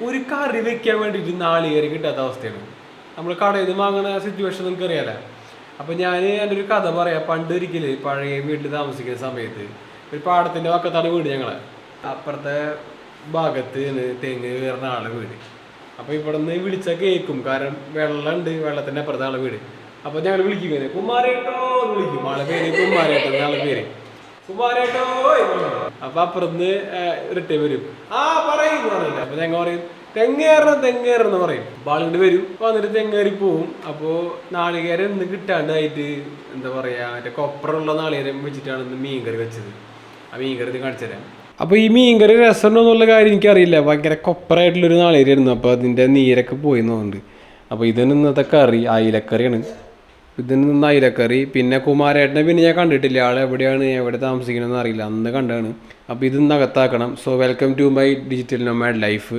ഒരു കറി വെക്കാൻ വേണ്ടിയിട്ട് നാളികേരം കിട്ടാത്ത അവസ്ഥയാണ്. നമ്മൾ കടയിൽ നിന്ന് വാങ്ങുന്ന സിറ്റുവേഷൻ നിങ്ങൾക്ക് അറിയാലോ. അപ്പം ഞാൻ എൻ്റെ ഒരു കഥ പറയാം. പണ്ട് ഒരിക്കൽ പഴയ വീട്ടിൽ താമസിക്കുന്ന സമയത്ത് ഒരു പാടത്തിൻ്റെ പക്കത്താണ് വീട് ഞങ്ങളെ. അപ്പുറത്തെ ഭാഗത്ത് തെങ്ങ് കയറുന്ന ആളെ വീട്. അപ്പോൾ ഇവിടെ നിന്ന് വിളിച്ചാൽ കേൾക്കും, കാരണം വെള്ളമുണ്ട്, വെള്ളത്തിൻ്റെ അപ്പുറത്തെ ആളെ വീട്. അപ്പോൾ ഞങ്ങൾ വിളിക്കും, കുമാരേട്ടോ എന്ന് വിളിക്കും. ആളെ പേര് കുമാരേട്ടോ, ആളെ പേര് കുമാരേട്ടോ. അപ്പൊ അപ്പുറത്ത് റിട്ടേൺ വരും, ആ പറയുന്നു പറഞ്ഞില്ല. അപ്പൊ ഞങ്ങൾ പറയും തെങ്ങേറണം എന്ന് പറയും. അപ്പൊ ആളുകൊണ്ട് വരും, വന്നിട്ട് തെങ്ങേറി പോവും. അപ്പോ നാളികേരം ഇന്ന് കിട്ടാണ്ടായിട്ട് എന്താ പറയാ, മറ്റേ കൊപ്പറുള്ള നാളികേരം വെച്ചിട്ടാണ് ഇന്ന് മീൻകറി വെച്ചത്. ആ മീൻകറി ഇത് കാണിച്ചു തരാം. അപ്പോൾ ഈ മീൻകറി രസമുണ്ടോ എന്നുള്ള കാര്യം എനിക്കറിയില്ല. ഭയങ്കര കൊപ്പറായിട്ടുള്ളൊരു നാളികേരായിരുന്നു. അപ്പോൾ അതിൻ്റെ നീരൊക്കെ പോയി എന്നുണ്ട്. അപ്പോൾ ഇതിന് ഇന്നത്തെ കറി അയിലക്കറിയാണ്. ഇതിൽ നിന്ന് അയിലക്കറി. പിന്നെ കുമാരേട്ടനെ പിന്നെ ഞാൻ കണ്ടിട്ടില്ല, ആൾ എവിടെയാണ് എവിടെ താമസിക്കണമെന്ന് അറിയില്ല, അന്ന് കണ്ടാണ്. അപ്പോൾ ഇത് അകത്താക്കണം. So welcome to my digital nomad life.